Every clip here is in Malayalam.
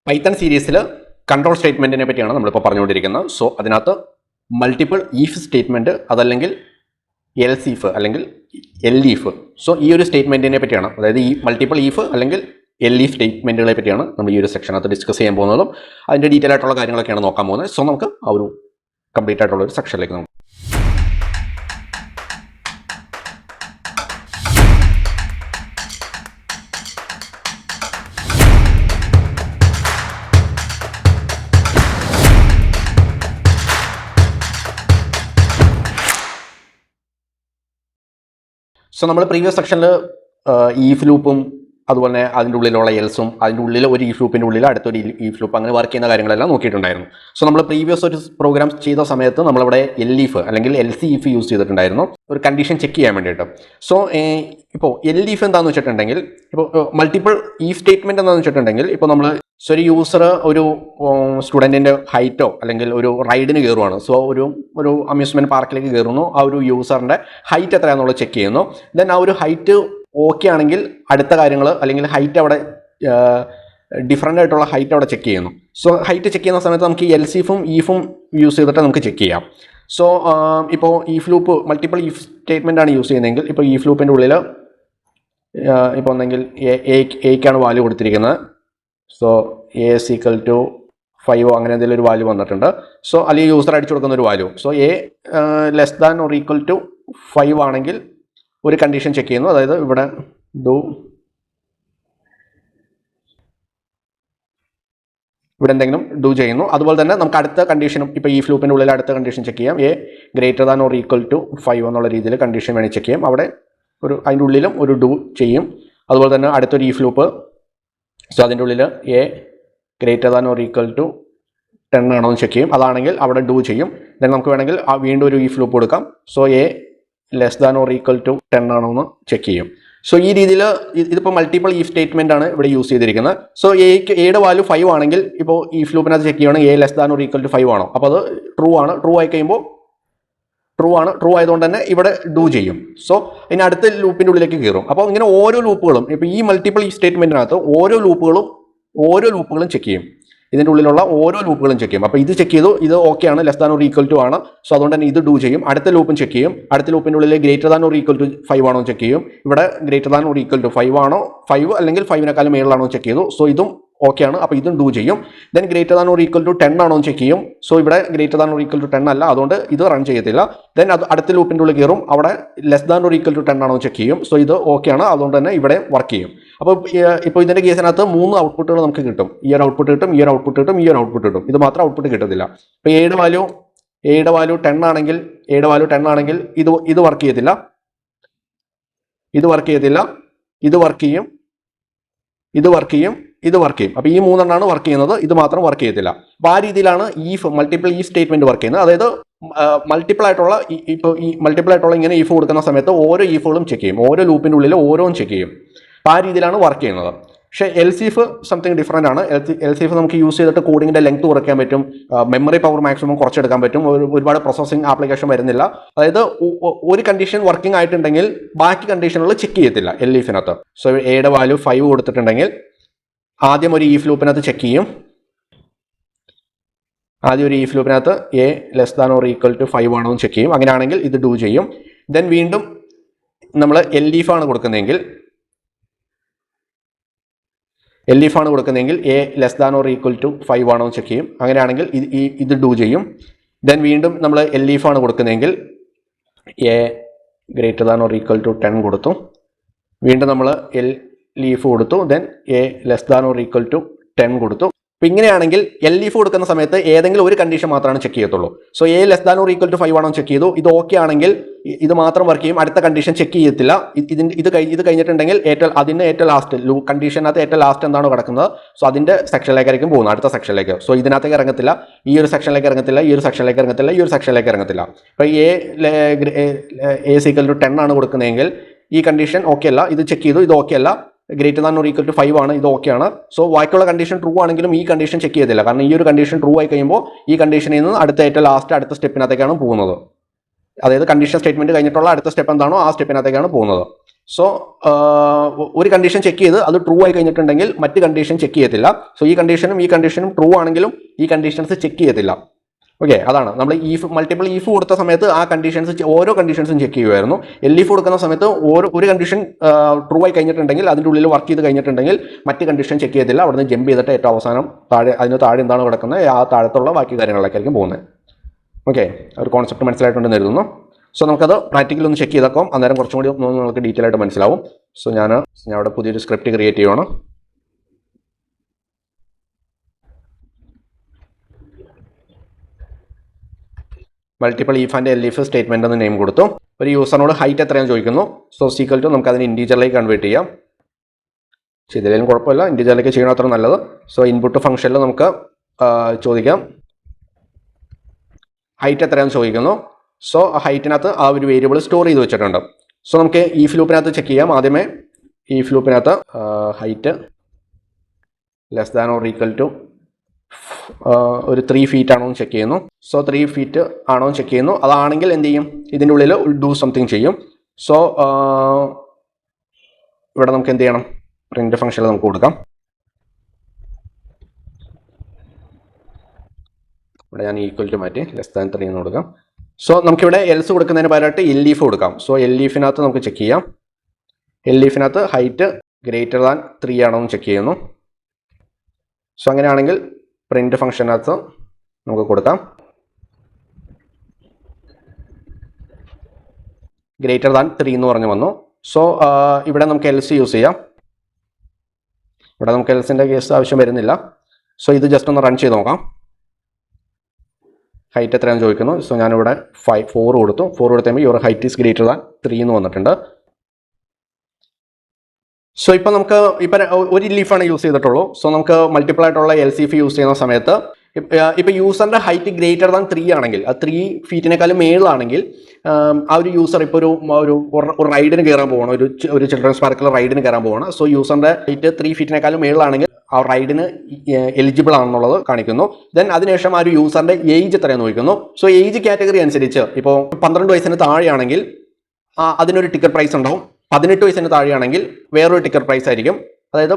പൈത്തൺ സീരീസിൽ കൺട്രോൾ സ്റ്റേറ്റ്മെൻറ്റിനെ പറ്റിയാണ് നമ്മളിപ്പോൾ പറഞ്ഞുകൊണ്ടിരിക്കുന്നത്. സോ അതിനകത്ത് മൾട്ടിപ്പിൾ ഈഫ് സ്റ്റേറ്റ്മെൻറ്റ് അതല്ലെങ്കിൽ എൽസ് ഈഫ് അല്ലെങ്കിൽ എൽ ഈഫ്. സോ ഈ ഒരു സ്റ്റേറ്റ്മെൻറ്റിനെ പറ്റിയാണ്, അതായത് ഈ മൾട്ടിപ്പിൾ ഈഫ് അല്ലെങ്കിൽ എൽ ഈഫ് സ്റ്റേറ്റ്മെൻറ്റുകളെ പറ്റിയാണ് നമ്മൾ ഈ ഒരു സെക്ഷനകത്ത് ഡിസ്കസ് ചെയ്യാൻ പോകുന്നതും അതിൻ്റെ ഡീറ്റെയിൽ ആയിട്ടുള്ള കാര്യങ്ങളൊക്കെയാണ് നോക്കാൻ പോകുന്നത്. സോ നമുക്ക് ആ ഒരു കംപ്ലീറ്റ് ആയിട്ടുള്ള ഒരു സെക്ഷനിലേക്ക് നമുക്ക് സോ നമ്മൾ പ്രീവിയസ് സെക്ഷനിൽ ഈഫ് ലൂപ്പും അതുപോലെ തന്നെ അതിൻ്റെ ഉള്ളിലുള്ള എൽസും അതിൻ്റെ ഉള്ളിൽ ഒരു ഈഫ് ലൂപ്പിൻ്റെ ഉള്ളിൽ അടുത്തൊരു ഈഫ് ലൂപ്പ് അങ്ങനെ വർക്ക് ചെയ്യുന്ന കാര്യങ്ങളെല്ലാം നോക്കിയിട്ടുണ്ടായിരുന്നു. സോ നമ്മൾ പ്രീവിയസ് ഒരു പ്രോഗ്രാം ചെയ്ത സമയത്ത് നമ്മളിവിടെ എൽ ഈഫ് അല്ലെങ്കിൽ എൽ സി ഈഫ് യൂസ് ചെയ്തിട്ടുണ്ടായിരുന്നു ഒരു കണ്ടീഷൻ ചെക്ക് ചെയ്യാൻ വേണ്ടിയിട്ട്. സോ ഇപ്പോൾ എൽ ഈഫ് എന്താണെന്ന് വെച്ചിട്ടുണ്ടെങ്കിൽ, ഇപ്പോൾ മൾട്ടിപ്പിൾ ഈഫ് സ്റ്റേറ്റ്മെൻറ്റ് എന്താണെന്ന് വെച്ചിട്ടുണ്ടെങ്കിൽ, ഇപ്പോൾ നമ്മൾ ഒരു യൂസർ ഒരു സ്റ്റുഡൻറ്റിൻ്റെ ഹൈറ്റോ അല്ലെങ്കിൽ ഒരു റൈഡിന് കയറുവാണ്. സോ ഒരു അമ്യൂസ്മെൻറ്റ് പാർക്കിലേക്ക് കയറുന്നു, ആ ഒരു യൂസറിൻ്റെ ഹൈറ്റ് എത്രയാണെന്നുള്ളത് ചെക്ക് ചെയ്യുന്നു. ദെൻ ആ ഒരു ഹൈറ്റ് ഓക്കെ ആണെങ്കിൽ അടുത്ത കാര്യങ്ങൾ അല്ലെങ്കിൽ ഹൈറ്റ് അവിടെ ഡിഫറൻ്റ് ആയിട്ടുള്ള ഹൈറ്റ് അവിടെ ചെക്ക് ചെയ്യുന്നു. സോ ഹൈറ്റ് ചെക്ക് ചെയ്യുന്ന സമയത്ത് നമുക്ക് എൽസീഫും ഈഫും യൂസ് ചെയ്തിട്ട് നമുക്ക് ചെക്ക് ചെയ്യാം. സോ ഇപ്പോൾ if loop multiple if statement ആണ് യൂസ് ചെയ്യുന്നതെങ്കിൽ, ഇപ്പോൾ ഈഫ് ലൂപ്പിൻ്റെ ഉള്ളിൽ ഇപ്പോൾ ഒന്നെങ്കിൽ എയ്ക്കാണ് വാല്യൂ കൊടുത്തിരിക്കുന്നത്. So A is equal to 5 അങ്ങനെ എന്തെങ്കിലും ഒരു വാല്യൂ വന്നിട്ടുണ്ട്. സോ അല്ലെങ്കിൽ യൂസർ അടിച്ചു കൊടുക്കുന്ന ഒരു value. So a less than or equal to 5 ആണെങ്കിൽ ഒരു കണ്ടീഷൻ ചെക്ക് ചെയ്യുന്നു, അതായത് ഇവിടെ എന്തെങ്കിലും ഡു ചെയ്യുന്നു. അതുപോലെ തന്നെ നമുക്ക് അടുത്ത കണ്ടീഷനും ഇപ്പോൾ ഈ ലൂപ്പിൻ്റെ ഉള്ളിൽ അടുത്ത കണ്ടീഷൻ ചെക്ക് ചെയ്യാം. A greater than or equal to 5 എന്നുള്ള രീതിയിൽ കണ്ടീഷൻ വേണമെങ്കിൽ ചെക്ക് ചെയ്യാം. അവിടെ അതിൻ്റെ ഉള്ളിലും ഒരു ഡു ചെയ്യും. അതുപോലെ തന്നെ അടുത്തൊരു ഈഫ് ലൂപ്പ്. സോ അതിൻ്റെ ഉള്ളിൽ a greater than or equal to 10 ആണോ എന്ന് ചെക്ക് ചെയ്യും. അതാണെങ്കിൽ അവിടെ ഡു ചെയ്യും. ദെൻ നമുക്ക് വേണമെങ്കിൽ വീണ്ടും ഒരു ഈഫ് ലൂപ്പ് കൊടുക്കാം. So a less than or equal to 10 ആണോ എന്ന് ചെക്ക് ചെയ്യും. സോ ഈ രീതിയിൽ ഇതിപ്പോൾ മൾട്ടിപ്പിൾ ഈഫ് സ്റ്റേറ്റ്മെൻ്റ് ആണ് ഇവിടെ യൂസ് ചെയ്തിരിക്കുന്നത്. സോ എയുടെ വാല്യൂ 5 ആണെങ്കിൽ ഇപ്പോൾ ഈഫ് ലൂപ്പിനകത്ത് ചെക്ക് ചെയ്യുകയാണെങ്കിൽ a less than or equal to 5 ആണോ, അപ്പോൾ അത് ട്രൂ ആണ്. ട്രൂ ആയി കഴിയുമ്പോൾ ട്രൂ ആയതുകൊണ്ട് തന്നെ ഇവിടെ ഡു ചെയ്യും. സോ ഇനി അടുത്ത ലൂപ്പിൻ്റെ ഉള്ളിലേക്ക് കയറും. അപ്പോൾ ഇങ്ങനെ ഓരോ ലൂപ്പുകളും ഇപ്പോൾ ഈ മൾട്ടിപ്പിൾ ഈ സ്റ്റേറ്റ്മെൻറ്റിനകത്ത് ഓരോ ലൂപ്പുകളും ചെക്ക് ചെയ്യും. ഇതിൻ്റെ ഉള്ളിലുള്ള ഓരോ ലൂപ്പുകളും ചെക്ക് ചെയ്യും. അപ്പോൾ ഇത് ചെക്ക് ചെയ്തു, ഇത് ഓക്കെ ആണ്, less than or equal to ആണ്. സോ അതുകൊണ്ട് തന്നെ ഇത് ഡു ചെയ്യും. അടുത്ത ലൂപ്പും ചെക്ക് ചെയ്യും. അടുത്ത ലൂപ്പിൻ്റെ ഉള്ളിൽ greater than or equal to 5 ആണോ ചെക്ക് ചെയ്യും. ഇവിടെ greater than or equal to 5 ആണോ, 5 അല്ലെങ്കിൽ 5-നേക്കാളും മേളിലാണോ ചെക്ക് ചെയ്തു. സോ ഇതും ഓക്കെ ആണ്, അപ്പോൾ ഇതും ഡു ചെയ്യും. Then greater than or equal to 10 ആണോ ചെക്ക് ചെയ്യും. സോ ഇവിടെ greater than or equal to 10 അല്ല, അതുകൊണ്ട് ഇത് റൺ ചെയ്യത്തില്ല. ദെൻ അത് അടുത്ത ലൂപ്പിൻ്റെ ഉള്ളിൽ കയറും. അവിടെ less than or equal to 10 ആണോ ചെക്ക് ചെയ്യും. സോ ഇത് ഓക്കെ ആണ്, അതുകൊണ്ട് തന്നെ ഇവിടെ വർക്ക് ചെയ്യും. അപ്പോൾ ഇതിൻ്റെ കേസിനകത്ത് 3 ഔട്ട്പുട്ടുകൾ നമുക്ക് കിട്ടും. ഈ ഒരു ഔട്ട്പുട്ട് കിട്ടും, ഈ ഒരു ഔട്ട്പുട്ട് കിട്ടും, ഈ ഒരു ഔട്ട്പുട്ട് കിട്ടും. ഇത് മാത്രം ഔട്ട്പുട്ട് കിട്ടത്തില്ല. ഇപ്പോൾ എയുടെ വാല്യൂ 10 ആണെങ്കിൽ ഇത് വർക്ക് ചെയ്യത്തില്ല, ഇത് വർക്ക് ചെയ്യത്തില്ല, ഇത് വർക്ക് ചെയ്യും, ഇത് വർക്ക് ചെയ്യും, ഇത് വർക്ക് ചെയ്യും. അപ്പോൾ ഈ 3 വർക്ക് ചെയ്യുന്നത്, ഇത് മാത്രം വർക്ക് ചെയ്യത്തില്ല. അപ്പോൾ ആ രീതിയിലാണ് മൾട്ടിപ്പിൾ ഈഫ് സ്റ്റേറ്റ്മെൻറ്റ് വർക്ക് ചെയ്യുന്നത്. അതായത് മൾട്ടിപ്പിൾ ആയിട്ടുള്ള ഇങ്ങനെ ഈഫ് കൊടുക്കുന്ന സമയത്ത് ഓരോ ഈഫുകളും ചെക്ക് ചെയ്യും, ഓരോ ലൂപ്പിൻ്റെ ഉള്ളിൽ ഓരോന്നും ചെക്ക് ചെയ്യും. അപ്പോൾ ആ രീതിയിലാണ് വർക്ക് ചെയ്യുന്നത്. പക്ഷേ എൽസീഫ് സംതിങ് ഡിഫറൻ്റ് ആണ്. എൽസീഫ് നമുക്ക് യൂസ് ചെയ്തിട്ട് കോഡിങ്ങിൻ്റെ ലെങ്ത് കുറയ്ക്കാൻ പറ്റും, മെമ്മറി പവർ മാക്സിമം കുറച്ചെടുക്കാൻ പറ്റും, ഒരുപാട് പ്രോസസ്സിംഗ് ആപ്ലിക്കേഷൻ വരുന്നില്ല. അതായത് ഒരു കണ്ടീഷൻ വർക്കിംഗ് ആയിട്ടുണ്ടെങ്കിൽ ബാക്കി കണ്ടീഷനുകൾ ചെക്ക് ചെയ്യത്തില്ല എൽഈഫിനകത്ത്. സോ എയുടെ വാല്യൂ 5 കൊടുത്തിട്ടുണ്ടെങ്കിൽ ആദ്യം ഒരു ഈഫ് ലൂപ്പിനകത്ത് ചെക്ക് ചെയ്യും. ആദ്യം ഒരു ഈഫ് ലൂപ്പിനകത്ത് A less than or equal to 5 ആണോ എന്ന് ചെക്ക് ചെയ്യും. അങ്ങനെയാണെങ്കിൽ ഇത് ഡു ചെയ്യും. ദെൻ വീണ്ടും നമ്മൾ എൽ ഈഫാണ് കൊടുക്കുന്നതെങ്കിൽ A less than or equal to 5 ആണോ എന്ന് ചെക്ക് ചെയ്യും. അങ്ങനെയാണെങ്കിൽ ഇത് ഡു ചെയ്യും. ദെൻ വീണ്ടും നമ്മൾ എൽ ഈഫാണ് കൊടുക്കുന്നതെങ്കിൽ A greater than or equal to 10 കൊടുത്തു. വീണ്ടും നമ്മൾ എൽ ലീഫ് കൊടുത്തു. Then A less than or equal to 10 കൊടുത്തു. അപ്പോൾ ഇങ്ങനെയാണെങ്കിൽ എൽ ലീഫ് കൊടുക്കുന്ന സമയത്ത് ഏതെങ്കിലും ഒരു കണ്ടീഷൻ മാത്രമാണ് ചെക്ക് ചെയ്യത്തുള്ളൂ. So a less than or equal to 5 ആണോ ചെക്ക് ചെയ്തു. ഇത് ഓക്കെ ആണെങ്കിൽ ഇത് മാത്രം വർക്ക് ചെയ്യും, അടുത്ത കണ്ടീഷൻ ചെക്ക് ചെയ്യത്തില്ല. ഇത് കഴിഞ്ഞിട്ടുണ്ടെങ്കിൽ ഏറ്റവും ലാസ്റ്റ് കണ്ടീഷനകത്ത് ഏറ്റവും ലാസ്റ്റ് എന്താണോ കിടക്കുന്നത്, സോ അതിൻ്റെ സെക്ഷനിലേക്കായിരിക്കും പോകുന്നത്, അടുത്ത സെക്ഷനിലേക്ക്. സോ ഇതിനകത്തേക്ക് ഇറങ്ങത്തില്ല, ഈ ഒരു സെക്ഷനിലേക്ക് ഇറങ്ങത്തില്ല, ഈ ഒരു സെക്ഷനിലേക്ക് ഇറങ്ങത്തില്ല, ഈ ഒരു സെക്ഷനിലേക്ക് ഇറങ്ങത്തില്ല. അപ്പോൾ എ ഈക്വൽ ടു 10 ആണ് കൊടുക്കുന്നതെങ്കിൽ ഈ കണ്ടീഷൻ ഓക്കെ അല്ല, ഇത് ചെക്ക് ചെയ്തു, ഇത് ഓക്കെ അല്ല, greater than or equal to 5 ആണ്, ഇത് ഓക്കെ ആണ്. സോ ബാക്കിയുള്ള കണ്ടീഷൻ ട്രൂ ആണെങ്കിലും ഈ കണ്ടീഷൻ ചെക്ക് ചെയ്തില്ല, കാരണം ഈ ഒരു കണ്ടീഷൻ ട്രൂ ആയി കഴിയുമ്പോൾ ഈ കണ്ടീഷനിൽ നിന്ന് അടുത്ത സ്റ്റെപ്പിനകത്തേക്കാണ് പോകുന്നത്. അതായത് കണ്ടീഷൻ സ്റ്റേറ്റ്മെന്റ് കഴിഞ്ഞിട്ടുള്ള അടുത്ത സ്റ്റെപ്പ് എന്താണോ ആ സ്റ്റെപ്പിനകത്തേക്കാണ് പോകുന്നത്. സോ ഒരു കണ്ടീഷൻ ചെക്ക് ചെയ്ത് അത് ട്രൂ ആയി കഴിഞ്ഞിട്ടുണ്ടെങ്കിൽ മറ്റ് കണ്ടീഷൻ ചെക്ക് ചെയ്യത്തില്ല. സോ ഈ കണ്ടീഷനും ട്രൂ ആണെങ്കിലും ഈ കണ്ടീഷൻസ് ചെക്ക് ചെയ്യത്തില്ല. ഓക്കെ, അതാണ് നമ്മൾ മൾട്ടിപ്പിൾ ഈഫ് കൊടുത്ത സമയത്ത് ആ ഓരോ കണ്ടീഷൻസും ചെക്ക് ചെയ്യുമായിരുന്നു. എൽഇഫ് കൊടുക്കുന്ന സമയത്ത് ഒരു കണ്ടീഷൻ ട്രൂ ആയി കഴിഞ്ഞിട്ടുണ്ടെങ്കിൽ അതിൻ്റെ ഉള്ളിൽ വർക്ക് ചെയ്ത് കഴിഞ്ഞിട്ടുണ്ടെങ്കിൽ മറ്റ് കണ്ടീഷൻ ചെക്ക് ചെയ്തില്ല. അവിടുന്ന് ജമ്പ് ചെയ്തിട്ട് ഏറ്റവും അവസാനം അതിന് താഴെ എന്താണ് കിടക്കുന്നത് ആ താഴത്തുള്ള ബാക്കി കാര്യങ്ങളിലേക്കായിരിക്കും പോകുന്നത്. ഓക്കെ, ഒരു കോൺസെപ്റ്റ് മനസ്സിലായിട്ടുണ്ടെന്ന് കരുതുന്നു. സോ നമുക്കത് പ്രാക്ടിക്കലി ഒന്ന് ചെക്ക് ചെയ്തേക്കാം, അന്നേരം കുറച്ചും കൂടി നിങ്ങൾക്ക് ഡീറ്റെയിൽ ആയിട്ട് മനസ്സിലാവും. സോ ഞാൻ അവിടെ പുതിയൊരു സ്ക്രിപ്റ്റ് ക്രിയേറ്റ് ചെയ്യുവാണ്. മൾട്ടിപ്പിൾ ഈഫ് ആൻഡ് എൽഇഫ് സ്റ്റേറ്റ്മെന്റ് എന്ന് നെയിം കൊടുത്തു. ഒരു യൂസറിനോട് ഹൈറ്റ് എത്രയാണെന്ന് ചോദിക്കുന്നു. സോ സീക്വൽ ടു നമുക്ക് അതിന് ഇൻറ്റീജറിലേക്ക് കൺവേർട്ട് ചെയ്യാം. ചെയ്തില്ലെങ്കിലും കുഴപ്പമില്ല, ഇൻറ്റീജറിലേക്ക് ചെയ്യണം അത്ര നല്ലത്. സോ ഇൻപുട്ട് ഫംഗ്ഷനിൽ നമുക്ക് ചോദിക്കാം ഹൈറ്റ് എത്രയാണെന്ന് ചോദിക്കുന്നു. സോ ഹൈറ്റിനകത്ത് ആ ഒരു വേരിയബിൾ സ്റ്റോർ ചെയ്ത് വെച്ചിട്ടുണ്ട്. സോ നമുക്ക് ഈഫ് ലൂപ്പിനകത്ത് ചെക്ക് ചെയ്യാം. ആദ്യമേ ഈഫ് ലൂപ്പിനകത്ത് height less than or equal to ഒരു 3 feet ആണോ എന്ന് ചെക്ക് ചെയ്യുന്നു. സോ 3 feet ആണോ എന്ന് ചെക്ക് ചെയ്യുന്നു. അതാണെങ്കിൽ എന്ത് ചെയ്യും, ഇതിൻ്റെ ഉള്ളിൽ ഡു സംതിങ് ചെയ്യും. സോ ഇവിടെ നമുക്ക് എന്ത് ചെയ്യണം, പ്രിന്റ് ഫംഗ്ഷനിൽ നമുക്ക് കൊടുക്കാം. ഇവിടെ ഞാൻ ഈക്വൽ ടു മാറ്റി ലെസ് ദാൻ 3 എന്ന് കൊടുക്കാം. സോ നമുക്കിവിടെ എൽസ് കൊടുക്കുന്നതിന് പകരമായിട്ട് എൽഇഫ് കൊടുക്കാം. സോ എൽഇഫിനകത്ത് നമുക്ക് ചെക്ക് ചെയ്യാം. എൽഇഫിനകത്ത് ഹൈറ്റ് ഗ്രേറ്റർ ദാൻ 3 ആണോ എന്ന് ചെക്ക് ചെയ്യുന്നു. സോ അങ്ങനെയാണെങ്കിൽ പ്രിന്റ് ഫംഗ്ഷനകത്ത് നമുക്ക് കൊടുക്കാം ഗ്രേറ്റർ ദാൻ 3 എന്ന് പറഞ്ഞു വന്നു. സോ ഇവിടെ നമുക്ക് എൽസ് യൂസ് ചെയ്യാം. ഇവിടെ നമുക്ക് എൽസിൻ്റെ കേസ് ആവശ്യം വരുന്നില്ല. സോ ഇത് ജസ്റ്റ് ഒന്ന് റൺ ചെയ്ത് നോക്കാം. ഹൈറ്റ് എത്രയാണെന്ന് ചോദിക്കുന്നു. സോ ഞാനിവിടെ 4 കൊടുത്തു. 4 കൊടുത്തുമ്പോൾ your height is greater than 3 എന്ന് വന്നിട്ടുണ്ട്. സോ ഇപ്പം നമുക്ക് ഒരു ലീഫാണ് യൂസ് ചെയ്തിട്ടുള്ളൂ. സോ നമുക്ക് മൾട്ടിപ്പിൾ ആയിട്ടുള്ള എൽസിഫ് യൂസ് ചെയ്യുന്ന സമയത്ത് ഇപ്പം യൂസറിൻ്റെ ഹൈറ്റ് ഗ്രേറ്റർ ദാൻ 3 ആണെങ്കിൽ, അത് 3 feetനേക്കാളും മേളിലാണെങ്കിൽ ആ ഒരു യൂസർ ഇപ്പോൾ ഒരു റൈഡിന് കയറാൻ പോകണം, ഒരു ചിൽഡ്രൻസ് പാർക്കിൽ റൈഡിന് കയറാൻ പോകണം. സോ യൂസറിൻ്റെ ഹൈറ്റ് 3 feetനേക്കാളും മേളിലാണെങ്കിൽ ആ റൈഡിന് എലിജിബിൾ ആണെന്നുള്ളത് കാണിക്കുന്നു. ദെൻ അതിനുശേഷം ആ ഒരു യൂസറിൻ്റെ ഏജ് എത്രയാണെന്ന് ചോദിക്കുന്നു. സോ ഏജ് കാറ്റഗറി അനുസരിച്ച് ഇപ്പോൾ 12 വയസ്സിന് താഴെയാണെങ്കിൽ അതിനൊരു ടിക്കറ്റ് പ്രൈസ് ഉണ്ടാവും. 18 വയസ്സിന് താഴെയാണെങ്കിൽ വേറൊരു ടിക്കറ്റ് പ്രൈസ് ആയിരിക്കും. അതായത്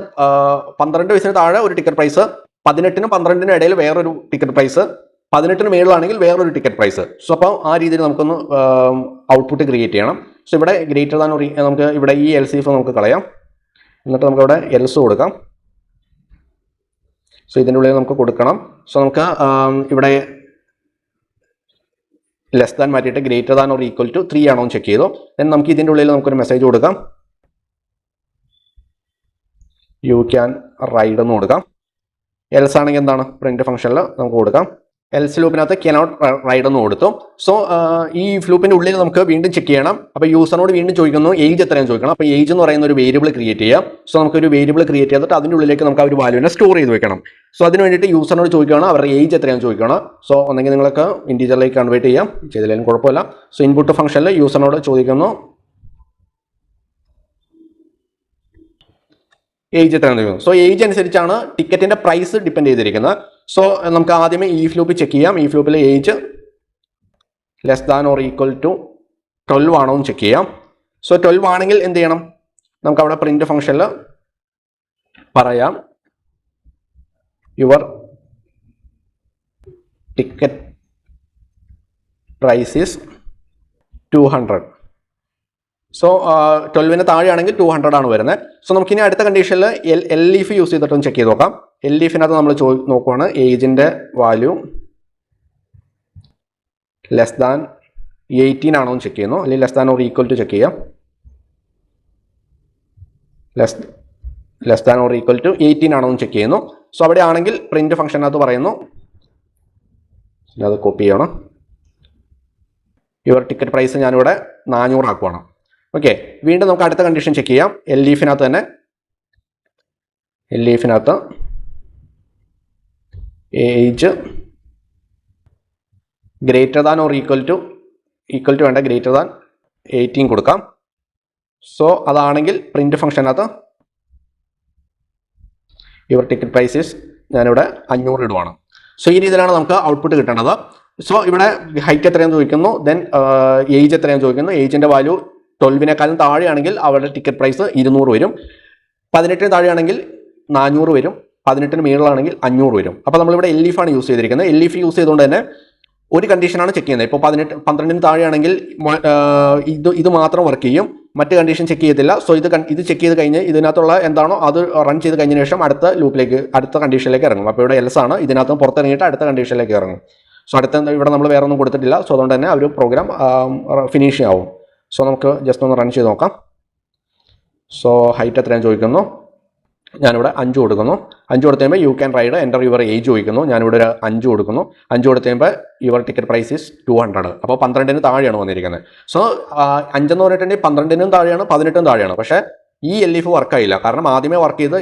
12 വയസ്സിന് താഴെ ഒരു ടിക്കറ്റ് പ്രൈസ്, 18നും 12നും ഇടയിൽ വേറൊരു ടിക്കറ്റ് പ്രൈസ്, 18ന് മേളിലാണെങ്കിൽ വേറൊരു ടിക്കറ്റ് പ്രൈസ്. സോ അപ്പോൾ ആ രീതിയിൽ നമുക്കൊന്ന് ഔട്ട്പുട്ട് ക്രിയേറ്റ് ചെയ്യണം. സോ ഇവിടെ ഗ്രേറ്റർ ദാൻ നമുക്ക് ഇവിടെ ഈ എൽസിഫ് നമുക്ക് കളയാം. എന്നിട്ട് നമുക്കവിടെ എൽസ് കൊടുക്കാം. സോ ഇതിൻ്റെ ഉള്ളിൽ നമുക്ക് കൊടുക്കണം. സോ നമുക്ക് ഇവിടെ ലെസ് ദാൻ മാറ്റിയിട്ട് greater than or equal to 3 ആണോ എന്ന് ചെക്ക് ചെയ്തു. ദെൻ നമുക്ക് ഇതിൻ്റെ ഉള്ളിൽ നമുക്കൊരു മെസ്സേജ് കൊടുക്കാം. യു ക്യാൻ റൈഡ് എന്ന് കൊടുക്കാം. എൽസ് ആണെങ്കിൽ എന്താണ്, പ്രിന്റ് ഫംഗ്ഷനിൽ നമുക്ക് കൊടുക്കാം. എൽസ് ലൂപ്പിനകത്ത് കനോട്ട് റൈഡ് എന്ന് കൊടുത്തു. സോ ഈ ലൂപ്പിൻ്റെ ഉള്ളിൽ നമുക്ക് വീണ്ടും ചെക്ക് ചെയ്യണം. അപ്പോൾ യൂസറിനോട് വീണ്ടും ചോദിക്കുന്നു ഏജ് എത്രയാണെന്ന് ചോദിക്കണം. അപ്പോൾ ഏജ് എന്ന് പറയുന്ന ഒരു വേരിയബിൾ ക്രിയേറ്റ് ചെയ്യാം. സോ നമുക്കൊരു വേരിയബിൾ ക്രിയേറ്റ് ചെയ്തിട്ട് അതിൻ്റെ ഉള്ളിലേക്ക് നമുക്ക് ആ ഒരു വാല്യൂവിനെ സ്റ്റോർ ചെയ്ത് വെക്കണം. സോ അതിന് വേണ്ടിയിട്ട് യൂസറിനോട് ചോദിക്കുകയാണ് അവരുടെ ഏജ് എത്രയാണെന്ന് ചോദിക്കണം. സോ ഒന്നെങ്കിൽ നിങ്ങൾക്ക് ഇൻറ്റീജറിലേക്ക് കൺവേർട്ട് ചെയ്യാം, ചെയ്തില്ലെങ്കിലും കുഴപ്പമില്ല. സോ ഇൻപുട്ട് ഫംഗ്ഷനിൽ യൂസറിനോട് ചോദിക്കുന്നു ഏജ് എത്രയാണെന്ന് ചോദിക്കുന്നു. സോ ഏജ് അനുസരിച്ചാണ് ടിക്കറ്റിൻ്റെ പ്രൈസ് ഡിപ്പെൻഡ് ചെയ്തിരിക്കുന്നത്. സോ നമുക്ക് ആദ്യമേ ഈഫ് ലൂപ്പ് ചെക്ക് ചെയ്യാം. ഈഫ് ലൂപ്പിൽ age less than or equal to 12 ആണോ എന്ന് ചെക്ക് ചെയ്യാം. സോ 12 ആണെങ്കിൽ എന്ത് ചെയ്യണം, നമുക്ക് അവിടെ പ്രിന്റ് ഫംഗ്ഷനിൽ പറയാം your ticket price is 200. So 12ന് താഴെയാണെങ്കിൽ 200 ആണ് വരുന്നത്. സോ നമുക്കിനി അടുത്ത കണ്ടീഷനിൽ എൽഇഫ് യൂസ് ചെയ്തിട്ടൊന്ന് ചെക്ക് ചെയ്ത് നോക്കാം. എൽഇഫിനകത്ത് നമ്മൾ നോക്കുവാണ് ഏജിൻ്റെ വാല്യൂ ലെസ് ദാൻ 18 ആണോ എന്ന് ചെക്ക് ചെയ്യുന്നു. അല്ലെങ്കിൽ less than or equal to check ചെയ്യാം. Less than or equal to 18 ആണോ എന്ന് ചെക്ക് ചെയ്യുന്നു. സോ അവിടെ ആണെങ്കിൽ പ്രിന്റ് ഫംഗ്ഷനകത്ത് പറയുന്നു, അത് കോപ്പി ചെയ്യണം, യുവർ ടിക്കറ്റ് പ്രൈസ് ഞാനിവിടെ 400 ആക്കുവാണ്. ഓക്കെ, വീണ്ടും നമുക്ക് അടുത്ത കണ്ടീഷൻ ചെക്ക് ചെയ്യാം. എൽഇഫിനകത്ത് തന്നെ എൽഇഫിനകത്ത് age greater than or equal to വേണ്ട ഗ്രേറ്റർ ദാൻ 18 കൊടുക്കാം. സോ അതാണെങ്കിൽ പ്രിന്റ് ഫംഗ്ഷനകത്ത് യുവർ ടിക്കറ്റ് പ്രൈസസ് ഞാനിവിടെ 500 ഇടുവാണ്. സോ ഈ രീതിയിലാണ് നമുക്ക് ഔട്ട്പുട്ട് കിട്ടേണ്ടത്. സോ ഇവിടെ ഹൈറ്റ് എത്രയാണെന്ന് ചോദിക്കുന്നു, ദെൻ ഏജ് എത്രയാണെന്ന് ചോദിക്കുന്നു. ഏജിൻ്റെ വാല്യൂ 12-നേക്കാളും താഴെയാണെങ്കിൽ അവരുടെ ടിക്കറ്റ് പ്രൈസ് 200 വരും. 18-ന് താഴെയാണെങ്കിൽ 400 വരും. 18-ന് മുകളിലാണെങ്കിൽ 500 വരും. അപ്പോൾ നമ്മളിവിടെ LEF ആണ് യൂസ് ചെയ്തിരിക്കുന്നത്. LEF യൂസ് ചെയ്തുകൊണ്ട് തന്നെ ഒരു കണ്ടീഷനാണ് ചെക്ക് ചെയ്യുന്നത്. ഇപ്പോൾ 12-ന് താഴെയാണെങ്കിൽ ഇത് മാത്രം വർക്ക് ചെയ്യും, മറ്റ് കണ്ടീഷൻ ചെക്ക് ചെയ്യത്തില്ല. സോ ഇത് ചെക്ക് ചെയ്ത് കഴിഞ്ഞ് ഇതിനകത്തുള്ള എന്താണോ അത് റൺ ചെയ്ത് കഴിഞ്ഞ ശേഷം അടുത്ത കണ്ടീഷനിലേക്ക് ഇറങ്ങും. അപ്പോൾ ഇവിടെ എൽസ് ആണ്, ഇതിനകത്ത് പുറത്തിറങ്ങിയിട്ട് അടുത്ത കണ്ടീഷനിലേക്ക് ഇറങ്ങും. സോ ഇവിടെ നമ്മൾ വേറെ ഒന്നും കൊടുത്തിട്ടില്ല. സോ അതുകൊണ്ട് തന്നെ ആ ഒരു പ്രോഗ്രാം ഫിനിഷ് ആവും. സോ നമുക്ക് ജസ്റ്റ് ഒന്ന് റൺ ചെയ്ത് നോക്കാം. സോ ഹൈറ്റ് എത്രയാണ് ചോദിക്കുന്നു, ഞാനിവിടെ 5 കൊടുക്കുന്നു. 5 കൊടുത്ത് കഴിയുമ്പോൾ you can ride enter your age ചോദിക്കുന്നു. ഞാനിവിടെ ഒരു 5 കൊടുക്കുന്നു. 5 കൊടുത്ത് കഴിയുമ്പോൾ യുവർ ടിക്കറ്റ് പ്രൈസ് ഈസ് 200. അപ്പോൾ 12-ന് താഴെയാണ് വന്നിരിക്കുന്നത്. സോ 5 എന്ന് പറഞ്ഞിട്ടുണ്ടെങ്കിൽ 12-നും താഴെയാണ്, 18-നും താഴെയാണ്. പക്ഷേ ഈ LEF വർക്കായില്ല, കാരണം ആദ്യമേ വർക്ക് ചെയ്ത്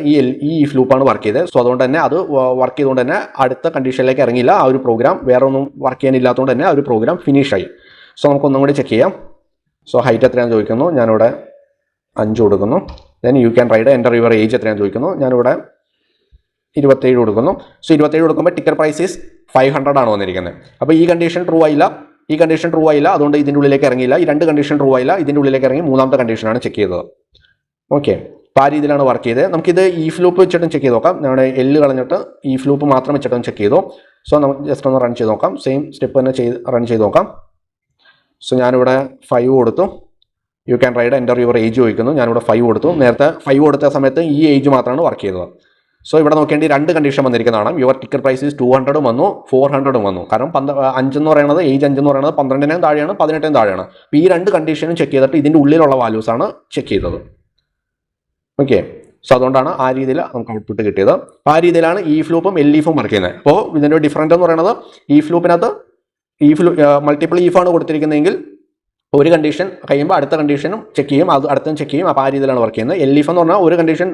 ഈ ലൂപ്പാണ് വർക്ക് ചെയ്തത്. സോ അതുകൊണ്ട് തന്നെ അത് വർക്ക് ചെയ്തുകൊണ്ട് തന്നെ അടുത്ത കണ്ടീഷനിലേക്ക് ഇറങ്ങിയില്ല. ആ ഒരു പ്രോഗ്രാം വേറെ ഒന്നും വർക്ക് ചെയ്യാനില്ലാത്തതുകൊണ്ട് തന്നെ ആ ഒരു പ്രോഗ്രാം ഫിനിഷായി. സോ നമുക്കൊന്നും കൂടി ചെക്ക് ചെയ്യാം. സോ ഹൈറ്റ് എത്രയാണെന്ന് ചോദിക്കുന്നു, ഞാനിവിടെ 5 കൊടുക്കുന്നു. Then you can ride enter your age എത്രയാണെന്ന് ചോദിക്കുന്നു, ഞാനിവിടെ 27 കൊടുക്കുന്നു. സോ 27 കൊടുക്കുമ്പോൾ ടിക്കറ്റ് പ്രൈസ് ഈസ് 500 ആണ് വന്നിരിക്കുന്നത്. അപ്പോൾ ഈ കണ്ടീഷൻ ട്രൂ ആയില്ല, അതുകൊണ്ട് ഇതിൻ്റെ ഉള്ളിലേക്ക് ഇറങ്ങിയില്ല. ഈ 2 കണ്ടീഷൻ ട്രൂ ആയില്ല, ഇതിൻ്റെ ഉള്ളിലേക്ക് ഇറങ്ങി 3ാമത്തെ കണ്ടീഷനാണ് ചെക്ക് ചെയ്തത്. ഓക്കെ, അപ്പോൾ ആ രീതിയിലാണ് വർക്ക് ചെയ്തത്. നമുക്കിത് EF ലൂപ്പ് വെച്ചിട്ടും ചെക്ക് ചെയ്ത് നോക്കാം. നമ്മുടെ കളഞ്ഞിട്ട് EF ലൂപ്പ് മാത്രം വെച്ചിട്ടും ചെക്ക് ചെയ്തു. സോ നമുക്ക് ജസ്റ്റ് ഒന്ന് റൺ ചെയ്ത് നോക്കാം. സെയിം സ്റ്റെപ്പ് തന്നെ റൺ ചെയ്ത് നോക്കാം. സോ ഞാനിവിടെ 5 കൊടുത്തു. You can ride enter your age ചോദിക്കുന്നു, ഞാനിവിടെ 5 കൊടുത്തു. നേരത്തെ 5 കൊടുത്ത സമയത്ത് ഈ ഏജ് മാത്രമാണ് വർക്ക് ചെയ്തത്. സോ ഇവിടെ നോക്കേണ്ടി 2 കണ്ടീഷൻ വന്നിരിക്കുന്നതാണ്. യുവർ ടിക്കറ്റ് പ്രൈസ് ഈസ് 200 വന്നു, 400 വന്നു. കാരണം 5 എന്ന് പറയുന്നത് ഏജ് 5 എന്ന് പറയുന്നത് 12-നും താഴെയാണ്, 18-നും താഴെയാണ്. അപ്പോൾ ഈ 2 കണ്ടീഷനും ചെക്ക് ചെയ്തിട്ട് ഇതിൻ്റെ ഉള്ളിലുള്ള വാല്യൂസാണ് ചെക്ക് ചെയ്തത്. ഓക്കെ, സോ അതുകൊണ്ടാണ് ആ രീതിയിൽ നമുക്ക് ഔട്ട്പുട്ട് കിട്ടിയത്. അപ്പോൾ ആ രീതിയിലാണ് EF ലൂപ്പും LEF വർക്ക് ചെയ്യുന്നത്. അപ്പോൾ ഇതിൻ്റെ ഡിഫറൻറ്റ് എന്ന് പറയുന്നത് EF ലൂപ്പിനകത്ത് മൾട്ടിപ്പിൾ EF ആണ് കൊടുത്തിരിക്കുന്നതെങ്കിൽ ഒരു കണ്ടീഷൻ കഴിയുമ്പോൾ അടുത്ത കണ്ടീഷനും ചെക്ക് ചെയ്യും, അത് അടുത്തും ചെക്ക് ചെയ്യും. അപ്പോൾ ആ രീതിയിലാണ് വർക്ക് ചെയ്യുന്നത്. LEF എന്ന് പറഞ്ഞാൽ ഒരു കണ്ടീഷൻ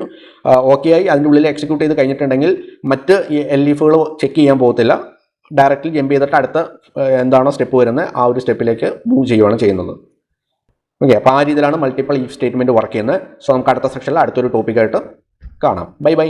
ഓക്കെ ആയി അതിൻ്റെ ഉള്ളിൽ എക്സിക്യൂട്ട് ചെയ്ത് കഴിഞ്ഞിട്ടുണ്ടെങ്കിൽ മറ്റ് LEFകൾ ചെക്ക് ചെയ്യാൻ പോകത്തില്ല. ഡയറക്റ്റ്ലി ജമ്പ് ചെയ്തിട്ട് അടുത്ത എന്താണോ സ്റ്റെപ്പ് വരുന്നത് ആ ഒരു സ്റ്റെപ്പിലേക്ക് മൂവ് ചെയ്യുകയാണ് ചെയ്യുന്നത്. ഓക്കെ, അപ്പോൾ ആ രീതിയിലാണ് മൾട്ടിപ്പിൾ EF സ്റ്റേറ്റ്മെൻറ്റ് വർക്ക് ചെയ്യുന്നത്. സോ നമുക്ക് അടുത്ത സെക്ഷനിൽ അടുത്തൊരു ടോപ്പിക്കായിട്ട് കാണാം. ബൈ.